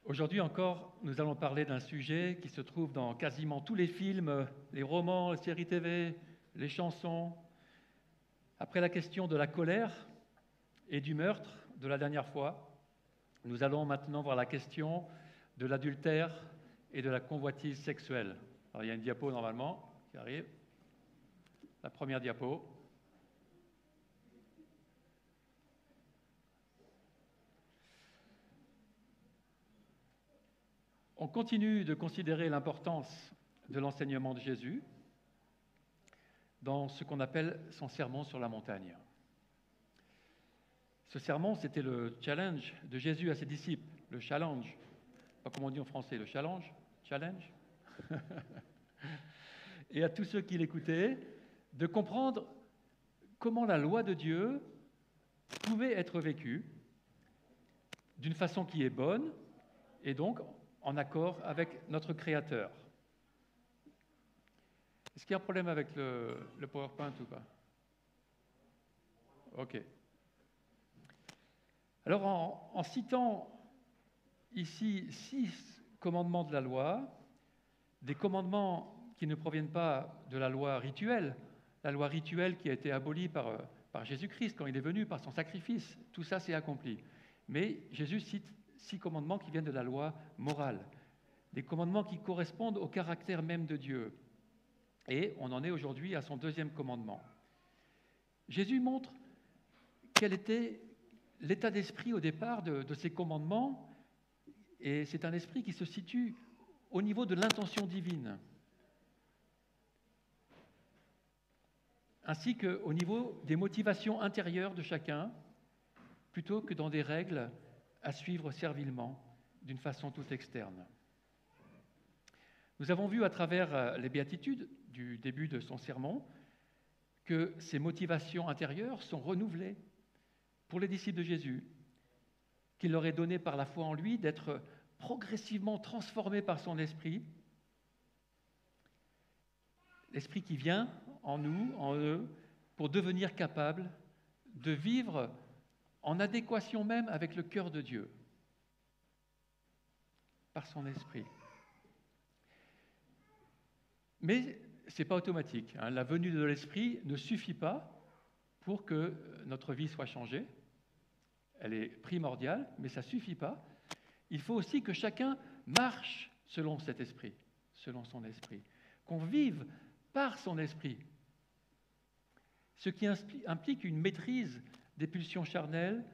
Aujourd'hui encore, nous allons parler d'un sujet qui se trouve dans quasiment tous les films, les romans, les séries TV, les chansons. Après la question de la colère et du meurtre de la dernière fois, nous allons maintenant voir la question de l'adultère et de la convoitise sexuelle. Alors, il y a une diapo normalement qui arrive. La première diapo. On continue de considérer l'importance de l'enseignement de Jésus dans ce qu'on appelle son sermon sur la montagne. Ce sermon, c'était le challenge de Jésus à ses disciples, le challenge. Pas comme on dit en français, le challenge. Et à tous ceux qui l'écoutaient, de comprendre comment la loi de Dieu pouvait être vécue d'une façon qui est bonne et donc en accord avec notre Créateur. Est-ce qu'il y a un problème avec le PowerPoint ou pas? Ok. Alors, en citant ici 6 commandements de la loi, des commandements qui ne proviennent pas de la loi rituelle qui a été abolie par Jésus-Christ quand il est venu, par son sacrifice, tout ça s'est accompli. Mais Jésus cite 6 commandements qui viennent de la loi morale, des commandements qui correspondent au caractère même de Dieu. Et on en est aujourd'hui à son 2e commandement. Jésus montre quel était l'état d'esprit au départ de ces commandements, et c'est un esprit qui se situe au niveau de l'intention divine, ainsi qu'au niveau des motivations intérieures de chacun, plutôt que dans des règles à suivre servilement d'une façon toute externe. Nous avons vu à travers les béatitudes du début de son sermon que ces motivations intérieures sont renouvelées pour les disciples de Jésus, qu'il leur est donné par la foi en lui d'être progressivement transformés par son esprit, l'esprit qui vient en nous, en eux, pour devenir capables de vivre en adéquation même avec le cœur de Dieu, par son esprit. Mais ce n'est pas automatique. La venue de l'esprit ne suffit pas pour que notre vie soit changée. Elle est primordiale, mais ça ne suffit pas. Il faut aussi que chacun marche selon cet esprit, selon son esprit, qu'on vive par son esprit, ce qui implique une maîtrise des pulsions charnelles,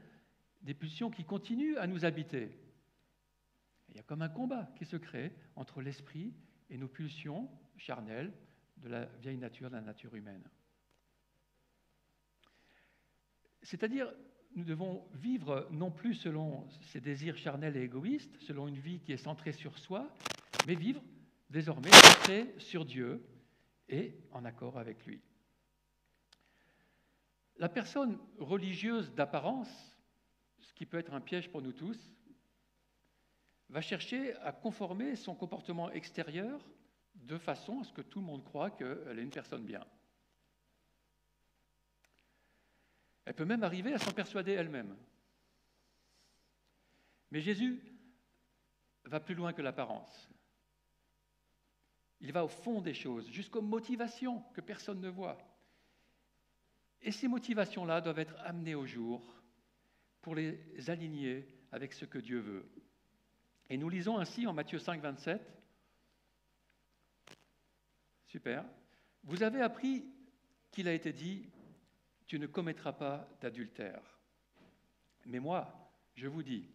des pulsions qui continuent à nous habiter. Il y a comme un combat qui se crée entre l'esprit et nos pulsions charnelles de la vieille nature, de la nature humaine. C'est-à-dire, nous devons vivre non plus selon ces désirs charnels et égoïstes, selon une vie qui est centrée sur soi, mais vivre désormais centrée sur Dieu et en accord avec lui. La personne religieuse d'apparence, ce qui peut être un piège pour nous tous, va chercher à conformer son comportement extérieur de façon à ce que tout le monde croit qu'elle est une personne bien. Elle peut même arriver à s'en persuader elle-même. Mais Jésus va plus loin que l'apparence. Il va au fond des choses, jusqu'aux motivations que personne ne voit. Et ces motivations-là doivent être amenées au jour pour les aligner avec ce que Dieu veut. Et nous lisons ainsi en Matthieu 5, 27. Super. Vous avez appris qu'il a été dit « Tu ne commettras pas d'adultère ». Mais moi, je vous dis,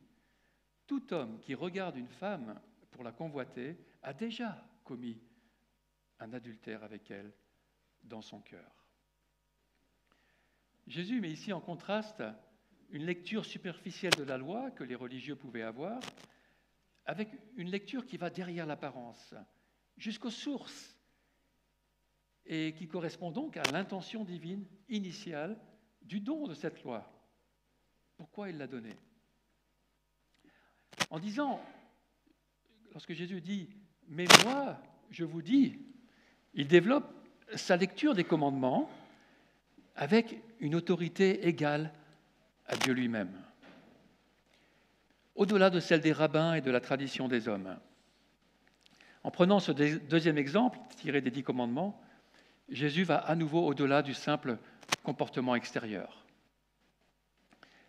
tout homme qui regarde une femme pour la convoiter a déjà commis un adultère avec elle dans son cœur. Jésus met ici en contraste une lecture superficielle de la loi que les religieux pouvaient avoir avec une lecture qui va derrière l'apparence, jusqu'aux sources, et qui correspond donc à l'intention divine initiale du don de cette loi. Pourquoi il l'a donnée? En disant, lorsque Jésus dit « Mais moi, je vous dis », il développe sa lecture des commandements avec une autorité égale à Dieu lui-même. au-delà de celle des rabbins et de la tradition des hommes. En prenant ce deuxième exemple, tiré des 10 commandements, Jésus va à nouveau au-delà du simple comportement extérieur.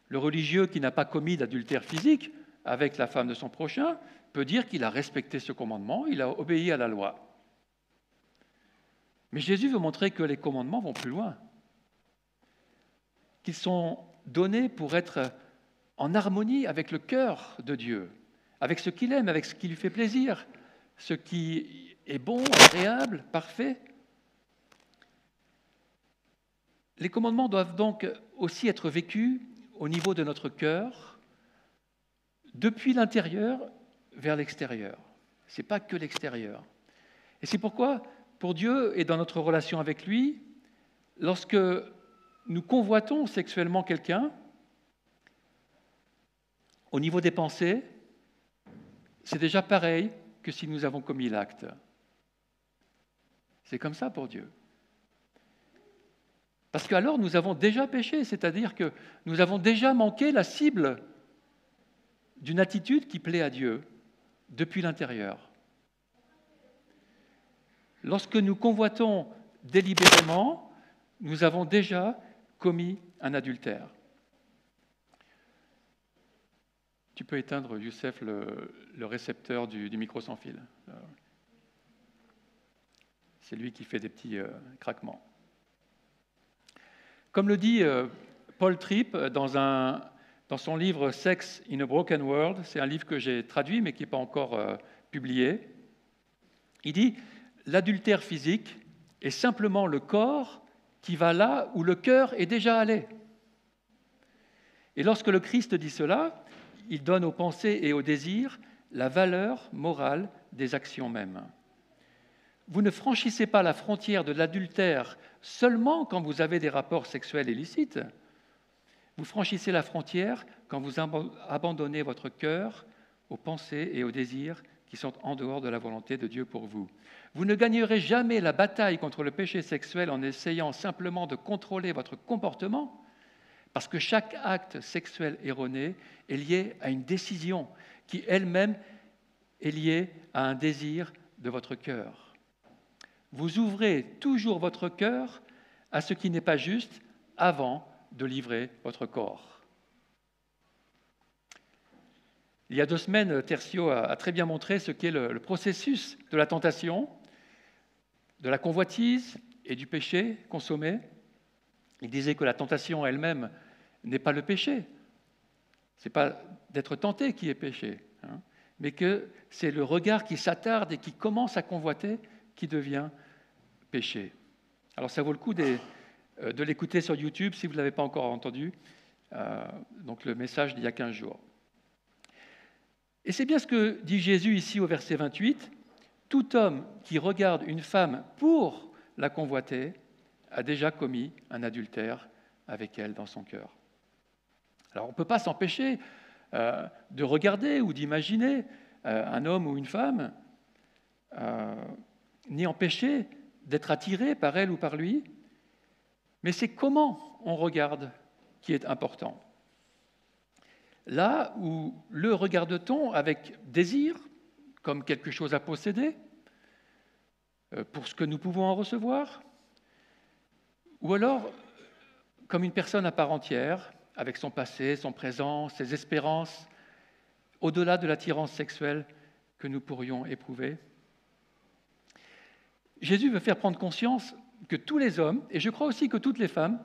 Le religieux qui n'a pas commis d'adultère physique avec la femme de son prochain peut dire qu'il a respecté ce commandement, il a obéi à la loi. Mais Jésus veut montrer que les commandements vont plus loin, qu'ils sont donnés pour être en harmonie avec le cœur de Dieu, avec ce qu'il aime, avec ce qui lui fait plaisir, ce qui est bon, agréable, parfait. Les commandements doivent donc aussi être vécus au niveau de notre cœur, depuis l'intérieur vers l'extérieur. Ce n'est pas que l'extérieur. Et c'est pourquoi, pour Dieu et dans notre relation avec lui, lorsque nous convoitons sexuellement quelqu'un, au niveau des pensées, c'est déjà pareil que si nous avons commis l'acte. C'est comme ça pour Dieu. Parce qu'alors nous avons déjà péché, c'est-à-dire que nous avons déjà manqué la cible d'une attitude qui plaît à Dieu depuis l'intérieur. Lorsque nous convoitons délibérément, nous avons déjà commis un adultère. Tu peux éteindre, Youssef, le récepteur du micro sans fil. C'est lui qui fait des petits craquements. Comme le dit Paul Tripp dans son livre « Sex in a Broken World », c'est un livre que j'ai traduit mais qui n'est pas encore publié, il dit « L'adultère physique est simplement le corps qui va là où le cœur est déjà allé. » Et lorsque le Christ dit cela, il donne aux pensées et aux désirs la valeur morale des actions mêmes. Vous ne franchissez pas la frontière de l'adultère seulement quand vous avez des rapports sexuels illicites. Vous franchissez la frontière quand vous abandonnez votre cœur aux pensées et aux désirs qui sont en dehors de la volonté de Dieu pour vous. Vous ne gagnerez jamais la bataille contre le péché sexuel en essayant simplement de contrôler votre comportement, parce que chaque acte sexuel erroné est lié à une décision qui elle-même est liée à un désir de votre cœur. Vous ouvrez toujours votre cœur à ce qui n'est pas juste avant de livrer votre corps. Il y a 2 semaines, Tertio a très bien montré ce qu'est le processus de la tentation, de la convoitise et du péché consommé. Il disait que la tentation elle-même n'est pas le péché. Ce n'est pas d'être tenté qui est péché, mais que c'est le regard qui s'attarde et qui commence à convoiter qui devient péché. Alors ça vaut le coup de l'écouter sur YouTube si vous ne l'avez pas encore entendu, donc le message d'il y a 15 jours. Et c'est bien ce que dit Jésus ici au verset 28. Tout homme qui regarde une femme pour la convoiter a déjà commis un adultère avec elle dans son cœur. Alors on ne peut pas s'empêcher de regarder ou d'imaginer un homme ou une femme, ni empêcher d'être attiré par elle ou par lui, mais c'est comment on regarde qui est important. Là où le regarde-t-on avec désir, comme quelque chose à posséder, pour ce que nous pouvons en recevoir, ou alors comme une personne à part entière, avec son passé, son présent, ses espérances, au-delà de l'attirance sexuelle que nous pourrions éprouver. Jésus veut faire prendre conscience que tous les hommes, et je crois aussi que toutes les femmes,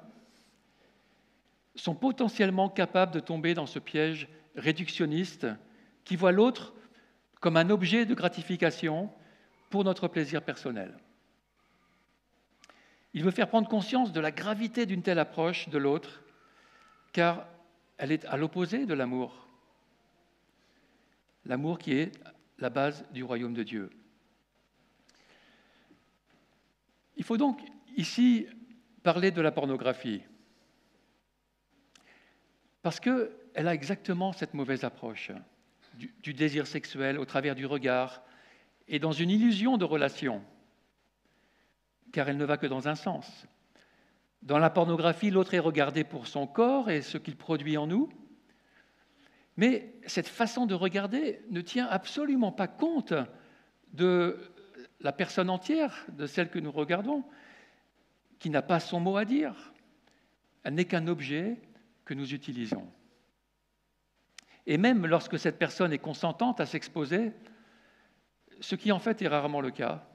sont potentiellement capables de tomber dans ce piège réductionniste qui voit l'autre comme un objet de gratification pour notre plaisir personnel. Il veut faire prendre conscience de la gravité d'une telle approche de l'autre, car elle est à l'opposé de l'amour. L'amour qui est la base du royaume de Dieu. Il faut donc ici parler de la pornographie, parce qu'elle a exactement cette mauvaise approche du désir sexuel au travers du regard et dans une illusion de relation, car elle ne va que dans un sens. Dans la pornographie, l'autre est regardé pour son corps et ce qu'il produit en nous, Mais cette façon de regarder ne tient absolument pas compte de la personne entière, de celle que nous regardons, qui n'a pas son mot à dire. Elle n'est qu'un objet que nous utilisons. Et même lorsque cette personne est consentante à s'exposer, ce qui en fait est rarement le cas,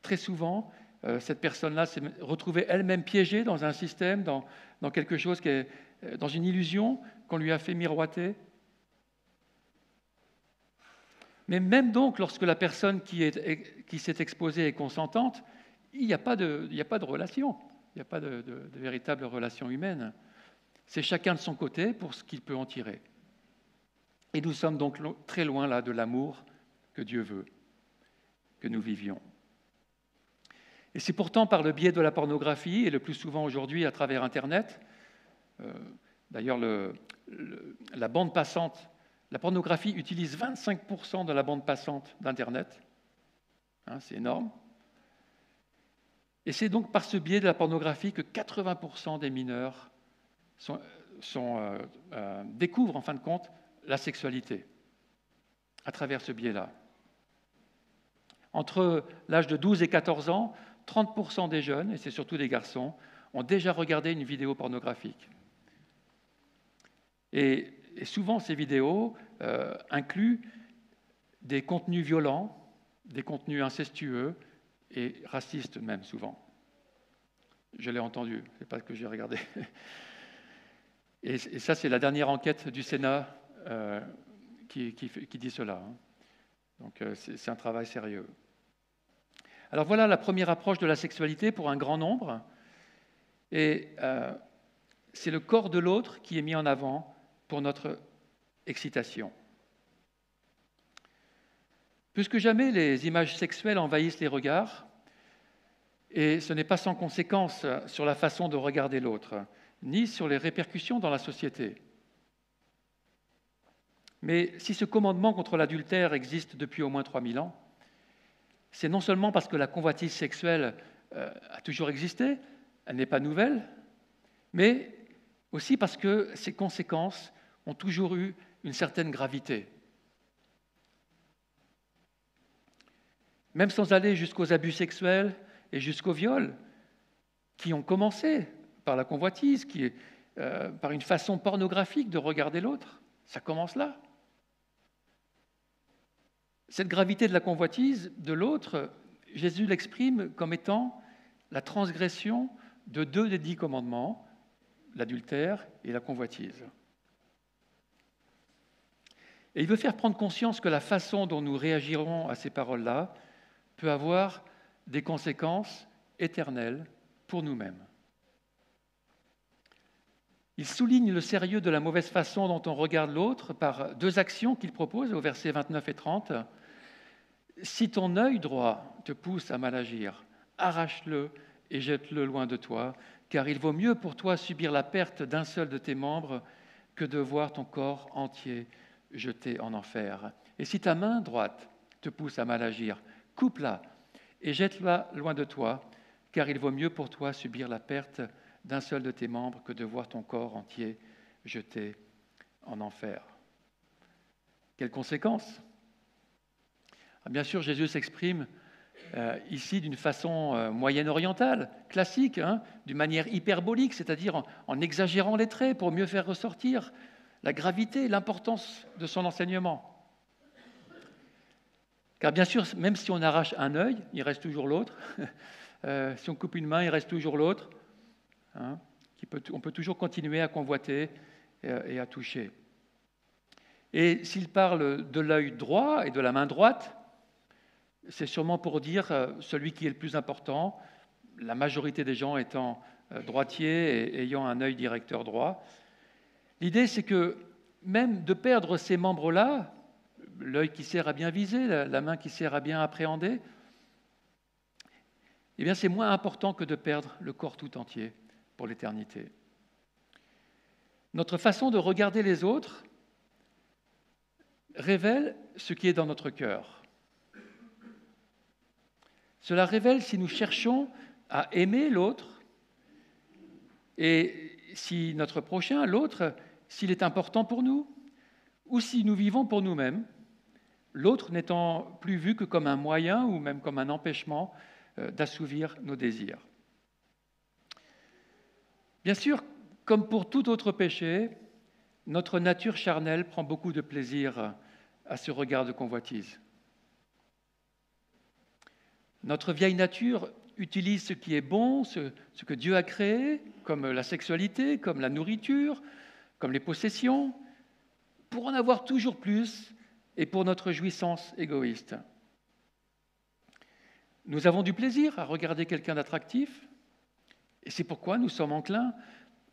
très souvent, cette personne-là s'est retrouvée elle-même piégée dans un système, dans quelque chose qui est dans une illusion qu'on lui a fait miroiter. Mais même donc, lorsque la personne qui s'est exposée est consentante, il n'y a pas de relation, il n'y a pas de véritable relation humaine. C'est chacun de son côté pour ce qu'il peut en tirer. Et nous sommes donc très loin là de l'amour que Dieu veut que nous vivions. Et c'est pourtant par le biais de la pornographie, et le plus souvent aujourd'hui à travers Internet, d'ailleurs la bande passante, la pornographie utilise 25% de la bande passante d'Internet, c'est énorme. Et c'est donc par ce biais de la pornographie que 80% des mineurs découvrent en fin de compte la sexualité, à travers ce biais-là. Entre l'âge de 12 et 14 ans, 30% des jeunes, et c'est surtout des garçons, ont déjà regardé une vidéo pornographique. Et souvent, ces vidéos incluent des contenus violents, des contenus incestueux et racistes même souvent. Je l'ai entendu, ce n'est pas ce que j'ai regardé. Et ça, c'est la dernière enquête du Sénat qui dit cela. Donc, c'est un travail sérieux. Alors voilà la première approche de la sexualité pour un grand nombre. Et c'est le corps de l'autre qui est mis en avant pour notre excitation. Plus que jamais, les images sexuelles envahissent les regards, et ce n'est pas sans conséquence sur la façon de regarder l'autre, ni sur les répercussions dans la société. Mais si ce commandement contre l'adultère existe depuis au moins 3000 ans, c'est non seulement parce que la convoitise sexuelle a toujours existé, elle n'est pas nouvelle, mais aussi parce que ses conséquences ont toujours eu une certaine gravité. Même sans aller jusqu'aux abus sexuels et jusqu'au viol, qui ont commencé par la convoitise, par une façon pornographique de regarder l'autre, ça commence là. Cette gravité de la convoitise de l'autre, Jésus l'exprime comme étant la transgression de 2 des 10 commandements, l'adultère et la convoitise. Et il veut faire prendre conscience que la façon dont nous réagirons à ces paroles-là peut avoir des conséquences éternelles pour nous-mêmes. Il souligne le sérieux de la mauvaise façon dont on regarde l'autre par 2 actions qu'il propose au versets 29 et 30. « Si ton œil droit te pousse à mal agir, arrache-le et jette-le loin de toi, car il vaut mieux pour toi subir la perte d'un seul de tes membres que de voir ton corps entier jeté en enfer. Et si ta main droite te pousse à mal agir, coupe-la et jette-la loin de toi, car il vaut mieux pour toi subir la perte d'un seul de tes membres que de voir ton corps entier jeté en enfer. » Quelles conséquences ? Bien sûr, Jésus s'exprime ici d'une façon moyenne-orientale, classique, d'une manière hyperbolique, c'est-à-dire en exagérant les traits pour mieux faire ressortir la gravité et l'importance de son enseignement. Car bien sûr, même si on arrache un œil, il reste toujours l'autre. Si on coupe une main, il reste toujours l'autre. On peut toujours continuer à convoiter et à toucher. Et s'il parle de l'œil droit et de la main droite, c'est sûrement pour dire celui qui est le plus important, la majorité des gens étant droitiers et ayant un œil directeur droit. L'idée, c'est que même de perdre ces membres-là, l'œil qui sert à bien viser, la main qui sert à bien appréhender, eh bien, c'est moins important que de perdre le corps tout entier pour l'éternité. Notre façon de regarder les autres révèle ce qui est dans notre cœur. Cela révèle si nous cherchons à aimer l'autre et si notre prochain, l'autre, s'il est important pour nous, ou si nous vivons pour nous-mêmes, l'autre n'étant plus vu que comme un moyen ou même comme un empêchement d'assouvir nos désirs. Bien sûr, comme pour tout autre péché, notre nature charnelle prend beaucoup de plaisir à ce regard de convoitise. Notre vieille nature utilise ce qui est bon, ce que Dieu a créé, comme la sexualité, comme la nourriture, comme les possessions, pour en avoir toujours plus et pour notre jouissance égoïste. Nous avons du plaisir à regarder quelqu'un d'attractif, et c'est pourquoi nous sommes enclins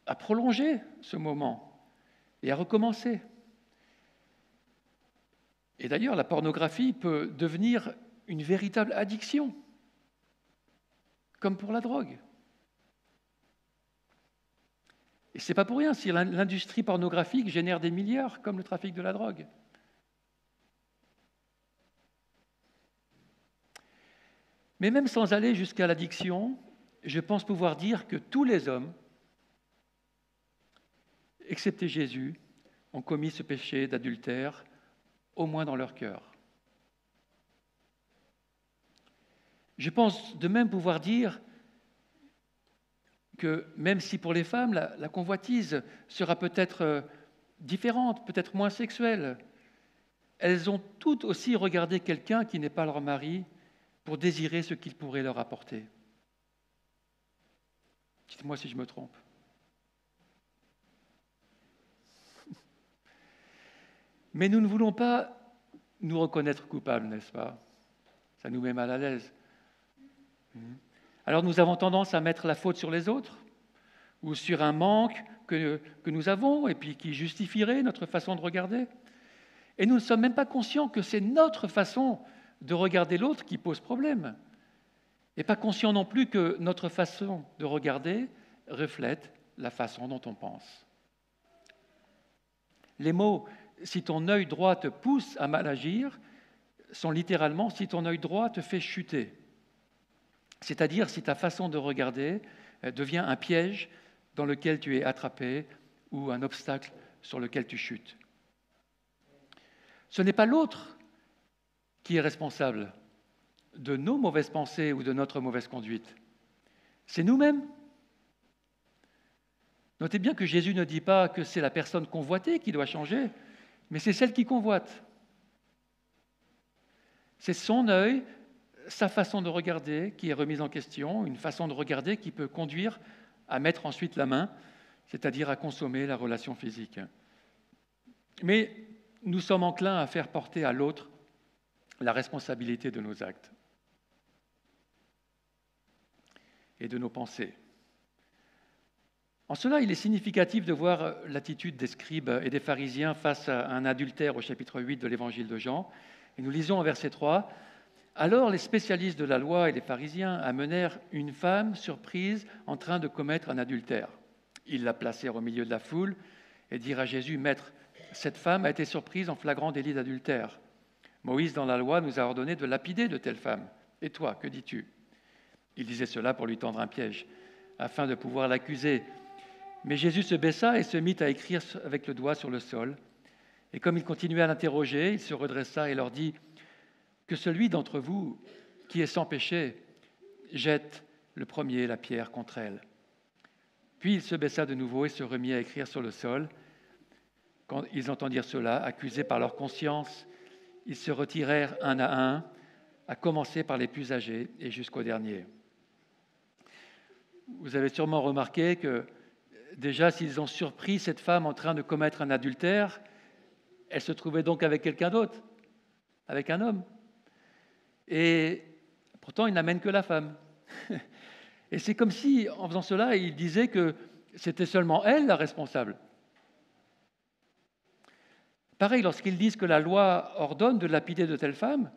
à prolonger ce moment et à recommencer. Et d'ailleurs, la pornographie peut devenir une véritable addiction, comme pour la drogue. Et ce n'est pas pour rien si l'industrie pornographique génère des milliards, comme le trafic de la drogue. Mais même sans aller jusqu'à l'addiction, je pense pouvoir dire que tous les hommes, excepté Jésus, ont commis ce péché d'adultère, au moins dans leur cœur. Je pense de même pouvoir dire que même si pour les femmes, la convoitise sera peut-être différente, peut-être moins sexuelle, elles ont toutes aussi regardé quelqu'un qui n'est pas leur mari pour désirer ce qu'il pourrait leur apporter. Dites-moi si je me trompe. Mais nous ne voulons pas nous reconnaître coupables, n'est-ce pas? Ça nous met mal à l'aise. Alors nous avons tendance à mettre la faute sur les autres ou sur un manque que nous avons et puis qui justifierait notre façon de regarder. Et nous ne sommes même pas conscients que c'est notre façon de regarder l'autre qui pose problème. Et pas conscients non plus que notre façon de regarder reflète la façon dont on pense. Les mots « si ton œil droit te pousse à mal agir » sont littéralement « si ton œil droit te fait chuter ». C'est-à-dire si ta façon de regarder devient un piège dans lequel tu es attrapé ou un obstacle sur lequel tu chutes. Ce n'est pas l'autre qui est responsable de nos mauvaises pensées ou de notre mauvaise conduite. C'est nous-mêmes. Notez bien que Jésus ne dit pas que c'est la personne convoitée qui doit changer, mais c'est celle qui convoite. C'est son œil, sa façon de regarder qui est remise en question, une façon de regarder qui peut conduire à mettre ensuite la main, c'est-à-dire à consommer la relation physique. Mais nous sommes enclins à faire porter à l'autre la responsabilité de nos actes et de nos pensées. En cela, il est significatif de voir l'attitude des scribes et des pharisiens face à un adultère au chapitre 8 de l'évangile de Jean. Et nous lisons en verset 3, « Alors les spécialistes de la loi et les pharisiens amenèrent une femme surprise en train de commettre un adultère. Ils la placèrent au milieu de la foule et dirent à Jésus, « Maître, cette femme a été surprise en flagrant délit d'adultère. Moïse, dans la loi, nous a ordonné de lapider de telle femme. Et toi, que dis-tu » Il disait cela pour lui tendre un piège, afin de pouvoir l'accuser. Mais Jésus se baissa et se mit à écrire avec le doigt sur le sol. Et comme il continuait à l'interroger, il se redressa et leur dit « Que celui d'entre vous qui est sans péché jette le premier la pierre contre elle. » Puis il se baissa de nouveau et se remit à écrire sur le sol. Quand ils entendirent cela, accusés par leur conscience, ils se retirèrent un à un, à commencer par les plus âgés et jusqu'au dernier. Vous avez sûrement remarqué que déjà, s'ils ont surpris cette femme en train de commettre un adultère, elle se trouvait donc avec quelqu'un d'autre, avec un homme. Et pourtant, ils n'amènent que la femme. Et c'est comme si, en faisant cela, ils disaient que c'était seulement elle la responsable. Pareil, lorsqu'ils disent que la loi ordonne de lapider de telle femme,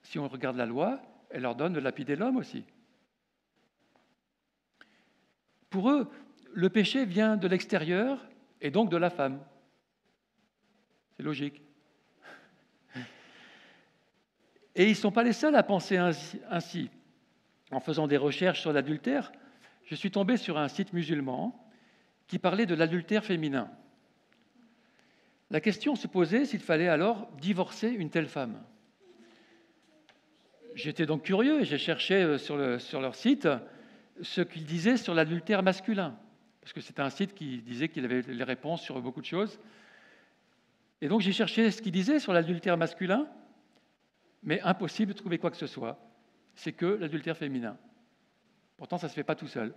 si on regarde la loi, elle ordonne de lapider l'homme aussi. Pour eux, le péché vient de l'extérieur et donc de la femme. C'est logique. Et ils ne sont pas les seuls à penser ainsi. En faisant des recherches sur l'adultère, je suis tombé sur un site musulman qui parlait de l'adultère féminin. La question se posait s'il fallait alors divorcer une telle femme. J'étais donc curieux et j'ai cherché sur leur site ce qu'ils disaient sur l'adultère masculin, parce que c'était un site qui disait qu'il avait les réponses sur beaucoup de choses. Et donc j'ai cherché ce qu'ils disaient sur l'adultère masculin, mais impossible de trouver quoi que ce soit. C'est que l'adultère féminin. Pourtant, ça ne se fait pas tout seul.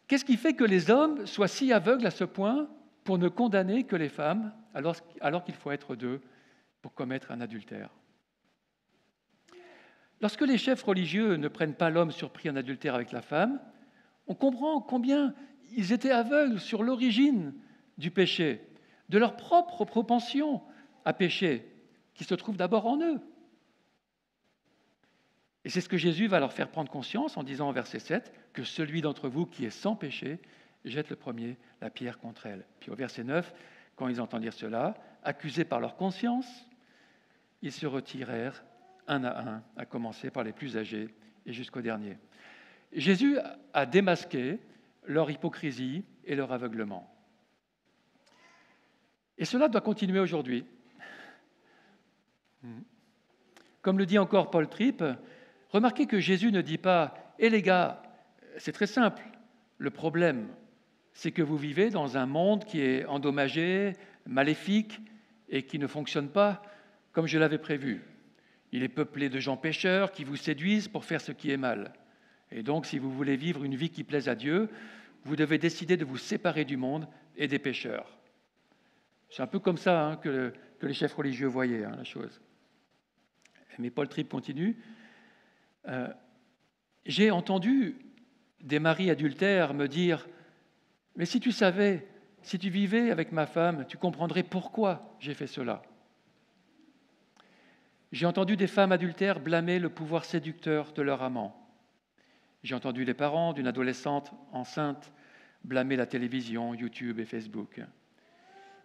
Qu'est-ce qui fait que les hommes soient si aveugles à ce point pour ne condamner que les femmes, alors qu'il faut être deux pour commettre un adultère? Lorsque les chefs religieux ne prennent pas l'homme surpris en adultère avec la femme, on comprend combien ils étaient aveugles sur l'origine du péché, de leur propre propension à pécher, qui se trouve d'abord en eux. Et c'est ce que Jésus va leur faire prendre conscience en disant au verset 7 que celui d'entre vous qui est sans péché jette le premier la pierre contre elle. Puis au verset 9, quand ils entendirent cela, accusés par leur conscience, ils se retirèrent un, à commencer par les plus âgés et jusqu'au dernier. Jésus a démasqué leur hypocrisie et leur aveuglement. Et cela doit continuer aujourd'hui. Comme le dit encore Paul Tripp, remarquez que Jésus ne dit pas « Eh les gars, c'est très simple, le problème, c'est que vous vivez dans un monde qui est endommagé, maléfique et qui ne fonctionne pas comme je l'avais prévu. Il est peuplé de gens pécheurs qui vous séduisent pour faire ce qui est mal. Et donc, si vous voulez vivre une vie qui plaise à Dieu, vous devez décider de vous séparer du monde et des pécheurs. » C'est un peu comme ça que les chefs religieux voyaient la chose. Mais Paul Tripp continue. J'ai entendu des maris adultères me dire « Mais si tu savais, si tu vivais avec ma femme, tu comprendrais pourquoi j'ai fait cela. » J'ai entendu des femmes adultères blâmer le pouvoir séducteur de leur amant. J'ai entendu les parents d'une adolescente enceinte blâmer la télévision, YouTube et Facebook.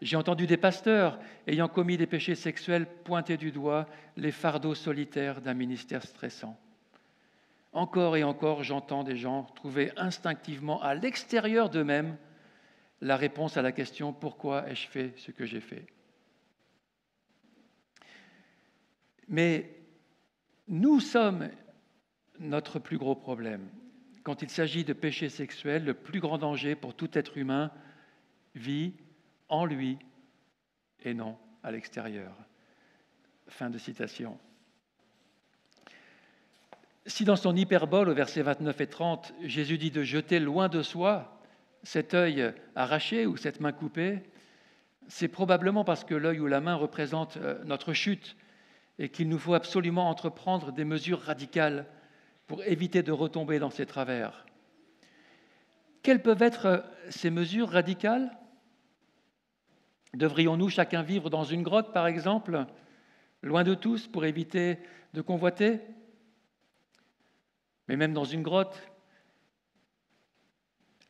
J'ai entendu des pasteurs ayant commis des péchés sexuels pointer du doigt les fardeaux solitaires d'un ministère stressant. Encore et encore, j'entends des gens trouver instinctivement à l'extérieur d'eux-mêmes la réponse à la question « Pourquoi ai-je fait ce que j'ai fait ?» Mais nous sommes notre plus gros problème. Quand il s'agit de péché sexuel, le plus grand danger pour tout être humain vit en lui et non à l'extérieur. Fin de citation. Si dans son hyperbole, au verset 29 et 30, Jésus dit de jeter loin de soi cet œil arraché ou cette main coupée, c'est probablement parce que l'œil ou la main représente notre chute et qu'il nous faut absolument entreprendre des mesures radicales pour éviter de retomber dans ces travers. Quelles peuvent être ces mesures radicales ? Devrions-nous chacun vivre dans une grotte, par exemple, loin de tous, pour éviter de convoiter ? Mais même dans une grotte,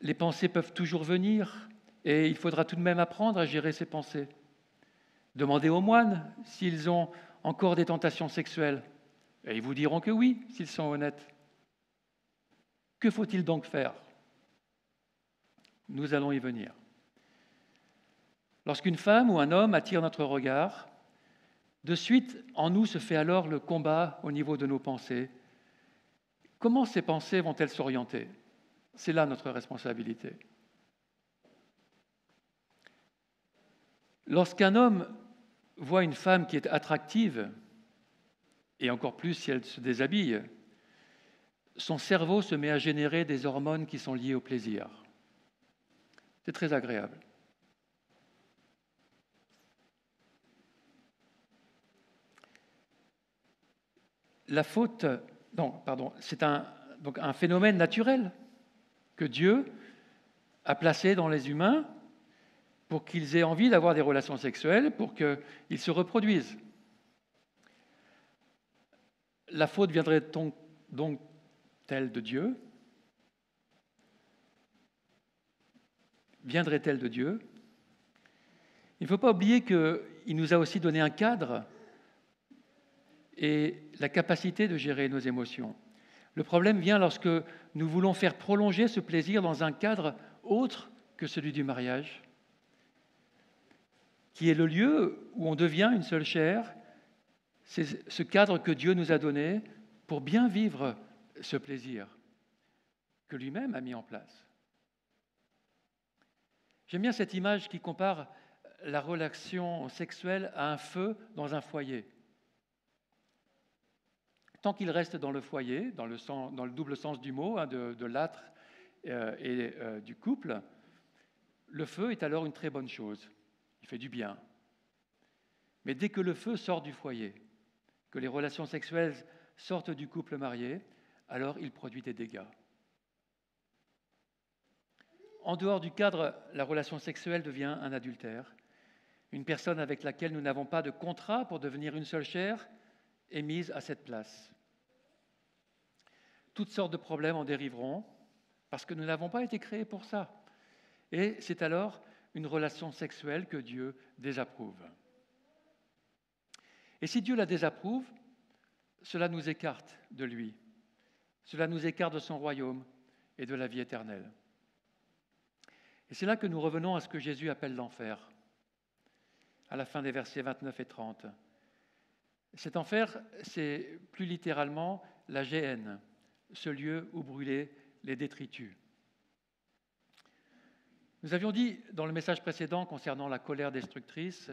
les pensées peuvent toujours venir et il faudra tout de même apprendre à gérer ces pensées. Demandez aux moines s'ils ont encore des tentations sexuelles et ils vous diront que oui, s'ils sont honnêtes. Que faut-il donc faire ? Nous allons y venir. Lorsqu'une femme ou un homme attire notre regard, de suite, en nous se fait alors le combat au niveau de nos pensées. Comment ces pensées vont-elles s'orienter ? C'est là notre responsabilité. Lorsqu'un homme voit une femme qui est attractive, et encore plus si elle se déshabille, son cerveau se met à générer des hormones qui sont liées au plaisir. C'est très agréable. C'est un phénomène naturel que Dieu a placé dans les humains pour qu'ils aient envie d'avoir des relations sexuelles, pour qu'ils se reproduisent. La faute viendrait donc telle de Dieu ? Viendrait-elle de Dieu ? Il ne faut pas oublier qu'il nous a aussi donné un cadre et la capacité de gérer nos émotions. Le problème vient lorsque nous voulons faire prolonger ce plaisir dans un cadre autre que celui du mariage, qui est le lieu où on devient une seule chair. C'est ce cadre que Dieu nous a donné pour bien vivre ce plaisir que lui-même a mis en place. J'aime bien cette image qui compare la relation sexuelle à un feu dans un foyer. Tant qu'il reste dans le foyer, dans le double sens du mot, de l'âtre et du couple, le feu est alors une très bonne chose. Il fait du bien. Mais dès que le feu sort du foyer, que les relations sexuelles sortent du couple marié, alors il produit des dégâts. En dehors du cadre, la relation sexuelle devient un adultère. Une personne avec laquelle nous n'avons pas de contrat pour devenir une seule chair est mise à cette place. Toutes sortes de problèmes en dériveront parce que nous n'avons pas été créés pour ça. Et c'est alors une relation sexuelle que Dieu désapprouve. Et si Dieu la désapprouve, cela nous écarte de lui. Cela nous écarte de son royaume et de la vie éternelle. Et c'est là que nous revenons à ce que Jésus appelle l'enfer, à la fin des versets 29 et 30. Cet enfer, c'est plus littéralement la géhenne, ce lieu où brûlaient les détritus. Nous avions dit dans le message précédent concernant la colère destructrice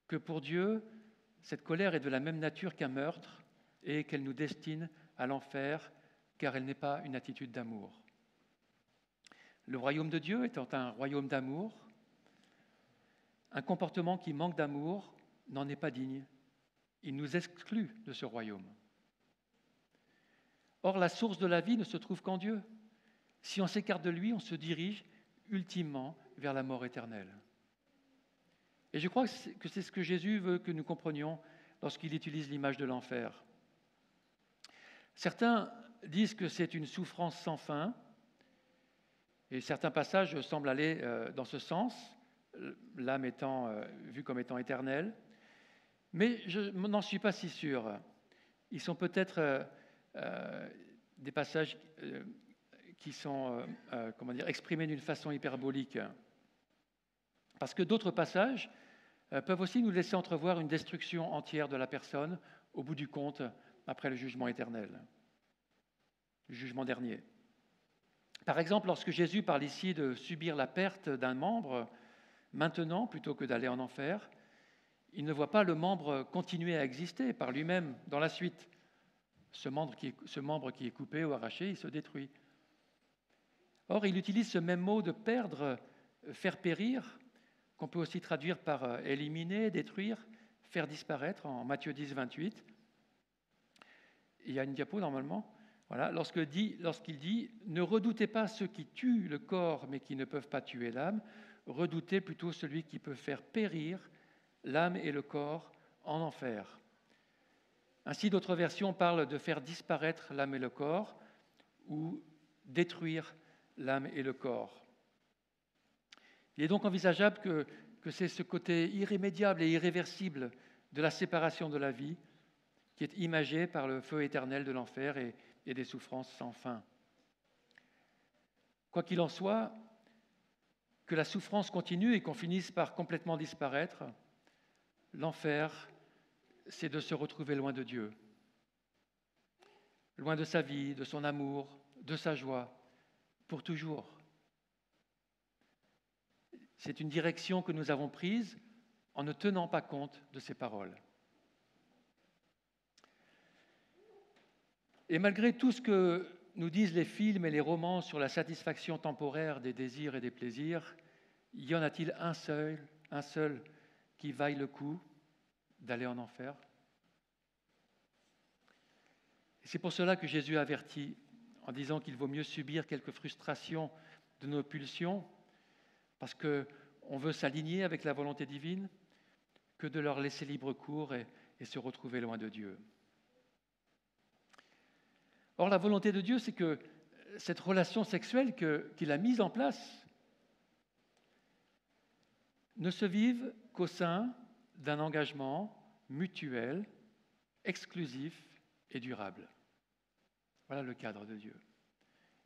que pour Dieu, cette colère est de la même nature qu'un meurtre et qu'elle nous destine à l'enfer car elle n'est pas une attitude d'amour. Le royaume de Dieu étant un royaume d'amour, un comportement qui manque d'amour n'en est pas digne. Il nous exclut de ce royaume. Or, la source de la vie ne se trouve qu'en Dieu. Si on s'écarte de lui, on se dirige ultimement vers la mort éternelle. Et je crois que c'est ce que Jésus veut que nous comprenions lorsqu'il utilise l'image de l'enfer. Certains disent que c'est une souffrance sans fin, et certains passages semblent aller dans ce sens, l'âme étant vue comme étant éternelle, mais je n'en suis pas si sûr. Ils sont peut-être des passages qui sont exprimés d'une façon hyperbolique. Parce que d'autres passages peuvent aussi nous laisser entrevoir une destruction entière de la personne au bout du compte après le jugement éternel, le jugement dernier. Par exemple, lorsque Jésus parle ici de subir la perte d'un membre maintenant plutôt que d'aller en enfer, il ne voit pas le membre continuer à exister par lui-même dans la suite. Ce membre qui est coupé ou arraché, il se détruit. Or, il utilise ce même mot de perdre, faire périr, qu'on peut aussi traduire par éliminer, détruire, faire disparaître en Matthieu 10, 28. Il y a une diapo normalement. Voilà, lorsqu'il dit « Ne redoutez pas ceux qui tuent le corps mais qui ne peuvent pas tuer l'âme, redoutez plutôt celui qui peut faire périr l'âme et le corps en enfer. » Ainsi, d'autres versions parlent de faire disparaître l'âme et le corps ou détruire l'âme et le corps. Il est donc envisageable que c'est ce côté irrémédiable et irréversible de la séparation de la vie qui est imagé par le feu éternel de l'enfer et des souffrances sans fin. Quoi qu'il en soit, que la souffrance continue et qu'on finisse par complètement disparaître, l'enfer, c'est de se retrouver loin de Dieu, loin de sa vie, de son amour, de sa joie, pour toujours. C'est une direction que nous avons prise en ne tenant pas compte de ces paroles. Et malgré tout ce que nous disent les films et les romans sur la satisfaction temporaire des désirs et des plaisirs, y en a-t-il un seul qui vaille le coup d'aller en enfer? Et c'est pour cela que Jésus avertit en disant qu'il vaut mieux subir quelques frustrations de nos pulsions, parce qu'on veut s'aligner avec la volonté divine, que de leur laisser libre cours et se retrouver loin de Dieu. Or, la volonté de Dieu, c'est que cette relation sexuelle qu'il a mise en place ne se vive qu'au sein d'un engagement mutuel, exclusif et durable. Voilà le cadre de Dieu.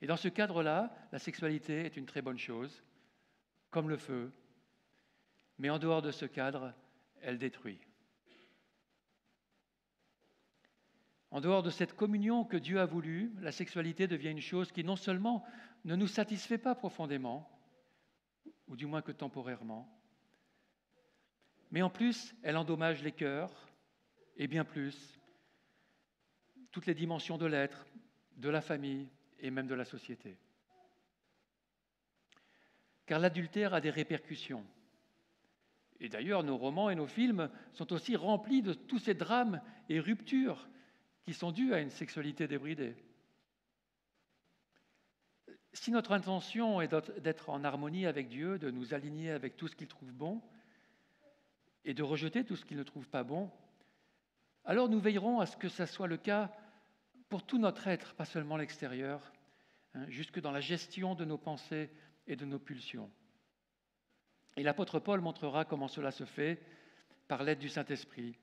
Et dans ce cadre-là, la sexualité est une très bonne chose, comme le feu, mais en dehors de ce cadre, elle détruit. En dehors de cette communion que Dieu a voulu, la sexualité devient une chose qui non seulement ne nous satisfait pas profondément, ou du moins que temporairement, mais en plus, elle endommage les cœurs, et bien plus, toutes les dimensions de l'être, de la famille et même de la société. Car l'adultère a des répercussions. Et d'ailleurs, nos romans et nos films sont aussi remplis de tous ces drames et ruptures qui sont dus à une sexualité débridée. Si notre intention est d'être en harmonie avec Dieu, de nous aligner avec tout ce qu'il trouve bon, et de rejeter tout ce qu'il ne trouve pas bon, alors nous veillerons à ce que ça soit le cas pour tout notre être, pas seulement l'extérieur, jusque dans la gestion de nos pensées et de nos pulsions. Et l'apôtre Paul montrera comment cela se fait par l'aide du Saint-Esprit.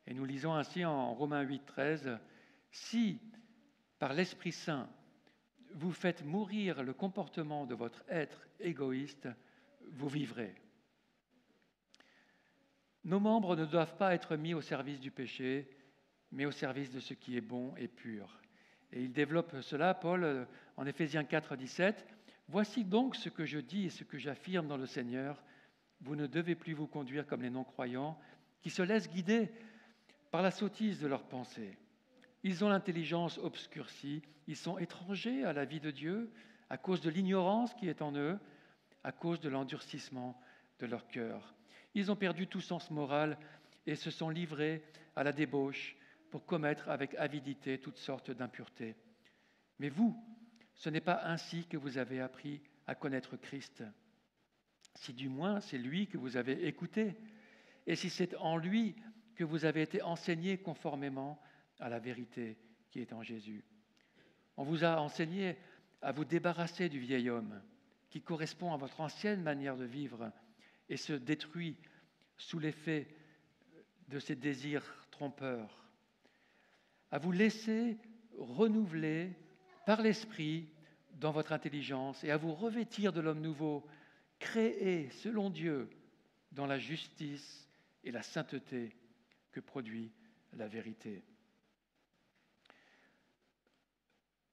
Et nous lisons ainsi en Romains 8, 13, « Si, par l'Esprit Saint, vous faites mourir le comportement de votre être égoïste, vous vivrez. » Nos membres ne doivent pas être mis au service du péché, mais au service de ce qui est bon et pur. Et il développe cela, Paul, en Éphésiens 4, 17. « Voici donc ce que je dis et ce que j'affirme dans le Seigneur. Vous ne devez plus vous conduire comme les non-croyants, qui se laissent guider par la sottise de leurs pensées. Ils ont l'intelligence obscurcie, ils sont étrangers à la vie de Dieu à cause de l'ignorance qui est en eux, à cause de l'endurcissement de leur cœur. Ils ont perdu tout sens moral et se sont livrés à la débauche pour commettre avec avidité toutes sortes d'impuretés. Mais vous, ce n'est pas ainsi que vous avez appris à connaître Christ. Si du moins c'est lui que vous avez écouté, et si c'est en lui que vous avez été enseigné conformément à la vérité qui est en Jésus. On vous a enseigné à vous débarrasser du vieil homme qui correspond à votre ancienne manière de vivre et se détruit sous l'effet de ses désirs trompeurs, à vous laisser renouveler par l'Esprit dans votre intelligence et à vous revêtir de l'homme nouveau, créé selon Dieu dans la justice et la sainteté que produit la vérité.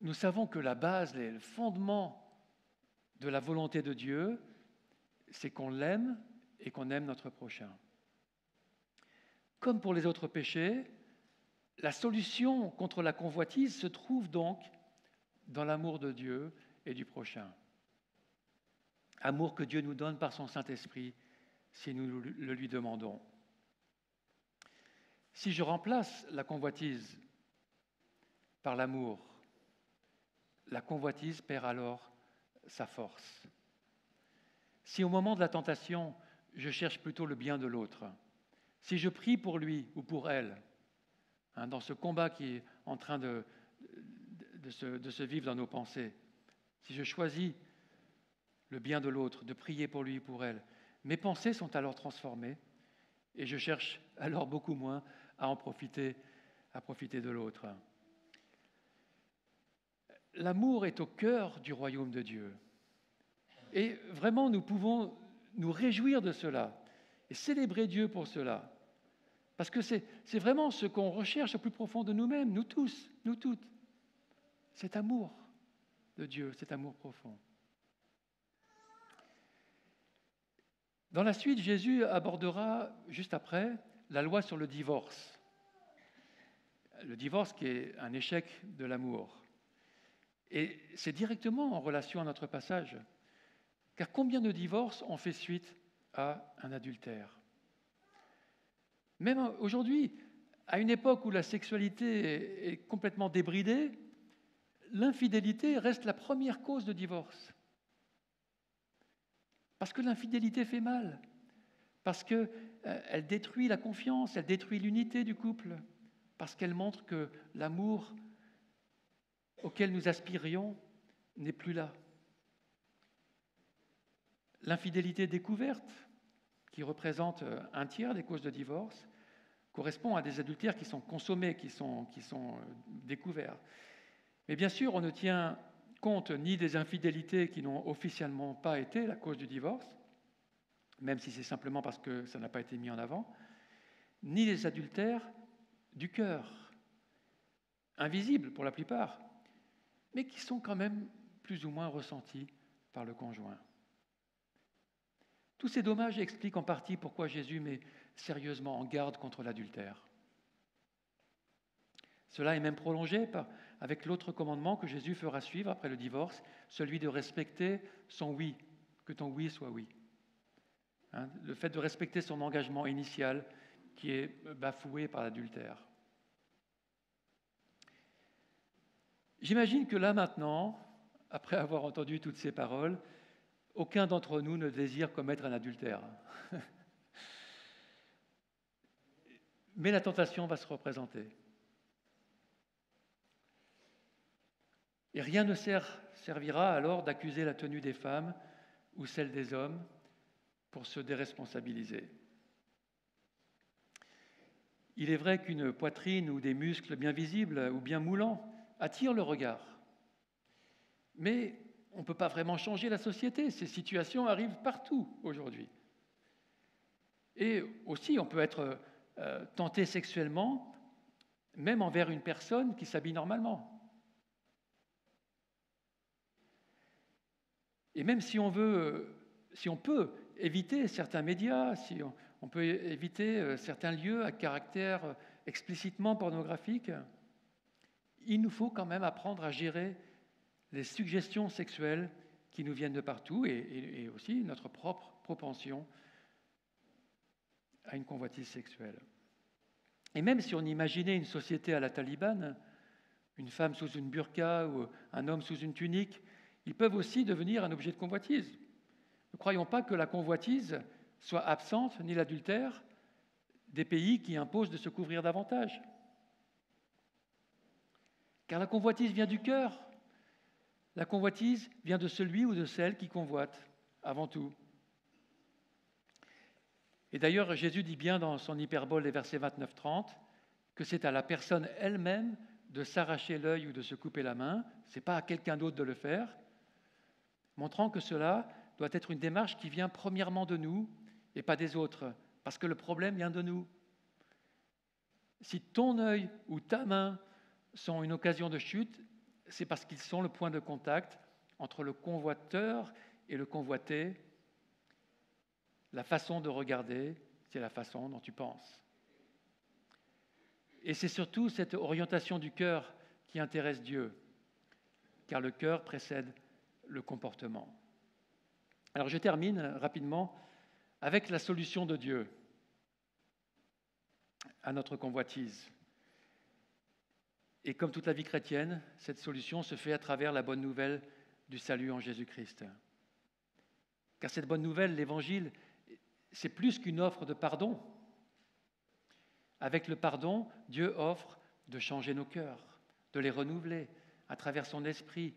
Nous savons que la base, le fondement de la volonté de Dieu, c'est qu'on l'aime et qu'on aime notre prochain. Comme pour les autres péchés, la solution contre la convoitise se trouve donc dans l'amour de Dieu et du prochain. Amour que Dieu nous donne par son Saint-Esprit si nous le lui demandons. Si je remplace la convoitise par l'amour, la convoitise perd alors sa force. Si au moment de la tentation, je cherche plutôt le bien de l'autre, si je prie pour lui ou pour elle, dans ce combat qui est en train de se vivre dans nos pensées, si je choisis le bien de l'autre, de prier pour lui ou pour elle, mes pensées sont alors transformées et je cherche alors beaucoup moins à profiter de l'autre. L'amour est au cœur du royaume de Dieu. Et vraiment, nous pouvons nous réjouir de cela et célébrer Dieu pour cela. Parce que c'est vraiment ce qu'on recherche au plus profond de nous-mêmes, nous tous, nous toutes. Cet amour de Dieu, cet amour profond. Dans la suite, Jésus abordera, juste après, la loi sur le divorce. Le divorce qui est un échec de l'amour. Et c'est directement en relation à notre passage. Car combien de divorces ont fait suite à un adultère ? Même aujourd'hui, à une époque où la sexualité est complètement débridée, l'infidélité reste la première cause de divorce. Parce que l'infidélité fait mal, parce qu'elle détruit la confiance, elle détruit l'unité du couple, parce qu'elle montre que l'amour auquel nous aspirions n'est plus là. L'infidélité découverte, qui représente un tiers des causes de divorce, correspond à des adultères qui sont consommés, qui sont découverts. Mais bien sûr, on ne tient compte ni des infidélités qui n'ont officiellement pas été la cause du divorce, même si c'est simplement parce que ça n'a pas été mis en avant, ni les adultères du cœur, invisibles pour la plupart, mais qui sont quand même plus ou moins ressentis par le conjoint. Tous ces dommages expliquent en partie pourquoi Jésus met sérieusement en garde contre l'adultère. Cela est même prolongé avec l'autre commandement que Jésus fera suivre après le divorce, celui de respecter son oui, que ton oui soit oui. Le fait de respecter son engagement initial qui est bafoué par l'adultère. J'imagine que là maintenant, après avoir entendu toutes ces paroles, aucun d'entre nous ne désire commettre un adultère. Mais la tentation va se représenter. Et rien ne servira alors d'accuser la tenue des femmes ou celle des hommes pour se déresponsabiliser. Il est vrai qu'une poitrine ou des muscles bien visibles ou bien moulants attirent le regard. Mais on ne peut pas vraiment changer la société. Ces situations arrivent partout aujourd'hui. Et aussi, on peut être tenté sexuellement, même envers une personne qui s'habille normalement. Et même si on peut éviter certains médias, si on peut éviter certains lieux à caractère explicitement pornographique, il nous faut quand même apprendre à gérer les suggestions sexuelles qui nous viennent de partout et aussi notre propre propension à une convoitise sexuelle. Et même si on imaginait une société à la talibane, une femme sous une burqa ou un homme sous une tunique, ils peuvent aussi devenir un objet de convoitise. Ne croyons pas que la convoitise soit absente, ni l'adultère, des pays qui imposent de se couvrir davantage. Car la convoitise vient du cœur. La convoitise vient de celui ou de celle qui convoite, avant tout. Et d'ailleurs, Jésus dit bien dans son hyperbole des versets 29-30 que c'est à la personne elle-même de s'arracher l'œil ou de se couper la main, ce n'est pas à quelqu'un d'autre de le faire, montrant que cela doit être une démarche qui vient premièrement de nous et pas des autres, parce que le problème vient de nous. Si ton œil ou ta main sont une occasion de chute, c'est parce qu'ils sont le point de contact entre le convoiteur et le convoité. La façon de regarder, c'est la façon dont tu penses. Et c'est surtout cette orientation du cœur qui intéresse Dieu, car le cœur précède le comportement. Alors je termine rapidement avec la solution de Dieu à notre convoitise. Et comme toute la vie chrétienne, cette solution se fait à travers la bonne nouvelle du salut en Jésus-Christ. Car cette bonne nouvelle, l'Évangile, c'est plus qu'une offre de pardon. Avec le pardon, Dieu offre de changer nos cœurs, de les renouveler à travers son esprit,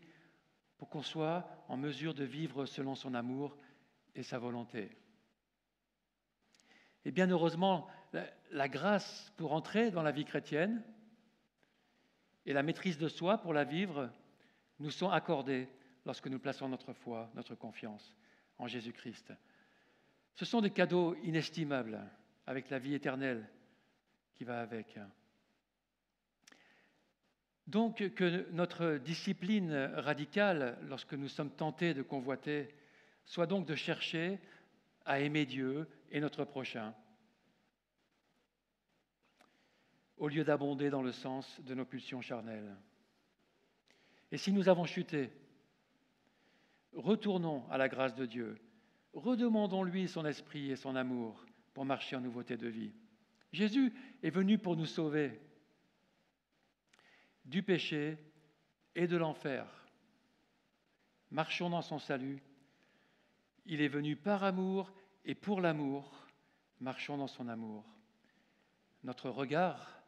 pour qu'on soit en mesure de vivre selon son amour et sa volonté. Et bien heureusement, la grâce pour entrer dans la vie chrétienne et la maîtrise de soi pour la vivre nous sont accordées lorsque nous plaçons notre foi, notre confiance en Jésus-Christ. Ce sont des cadeaux inestimables avec la vie éternelle qui va avec. Donc que notre discipline radicale, lorsque nous sommes tentés de convoiter, soit donc de chercher à aimer Dieu et notre prochain, au lieu d'abonder dans le sens de nos pulsions charnelles. Et si nous avons chuté, retournons à la grâce de Dieu, redemandons-lui son esprit et son amour pour marcher en nouveauté de vie. Jésus est venu pour nous sauver du péché et de l'enfer. Marchons dans son salut. Il est venu par amour et pour l'amour. Marchons dans son amour. Notre regard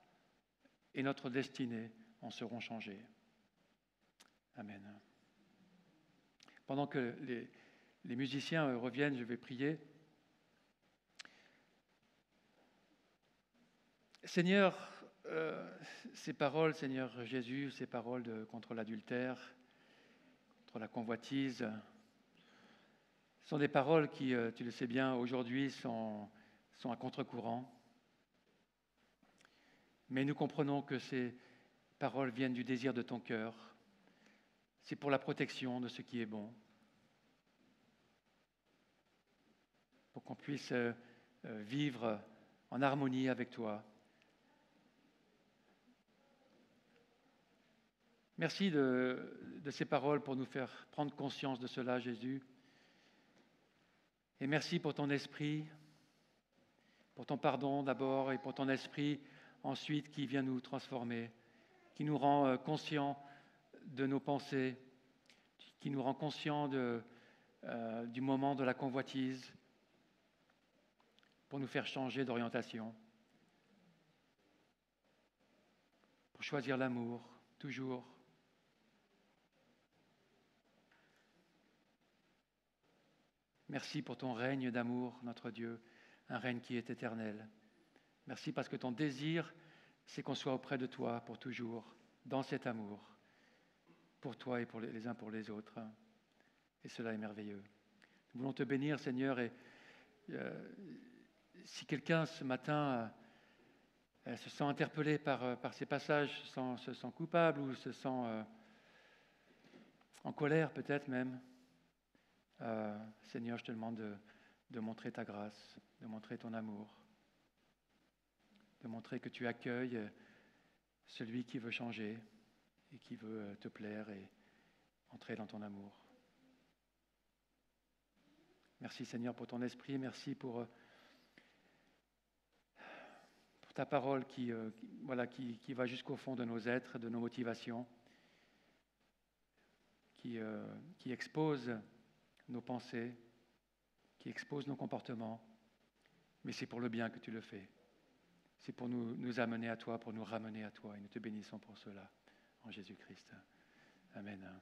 et notre destinée en seront changés. Amen. Pendant que les musiciens reviennent, je vais prier. Seigneur, ces paroles, Seigneur Jésus, ces paroles contre l'adultère, contre la convoitise, Ce sont des paroles qui, tu le sais bien, aujourd'hui sont à contre-courant. Mais nous comprenons que ces paroles viennent du désir de ton cœur. C'est pour la protection de ce qui est bon. Pour qu'on puisse vivre en harmonie avec toi. Merci de ces paroles pour nous faire prendre conscience de cela, Jésus. Et merci pour ton esprit, pour ton pardon d'abord et pour ton esprit ensuite qui vient nous transformer, qui nous rend conscients de nos pensées, qui nous rend conscients du moment de la convoitise, pour nous faire changer d'orientation, pour choisir l'amour, toujours. Merci pour ton règne d'amour, notre Dieu, un règne qui est éternel. Merci parce que ton désir, c'est qu'on soit auprès de toi pour toujours, dans cet amour, pour toi et pour les uns pour les autres. Et cela est merveilleux. Nous voulons te bénir, Seigneur, et si quelqu'un ce matin se sent interpellé par ces passages, se sent coupable ou se sent en colère peut-être même, Seigneur, je te demande de montrer ta grâce, de montrer ton amour, de montrer que tu accueilles celui qui veut changer et qui veut te plaire et entrer dans ton amour. Merci Seigneur pour ton esprit, merci pour ta parole qui va jusqu'au fond de nos êtres, de nos motivations, qui expose nos pensées, qui expose nos comportements, mais c'est pour le bien que tu le fais. C'est pour nous amener à toi, pour nous ramener à toi, et nous te bénissons pour cela, en Jésus-Christ. Amen.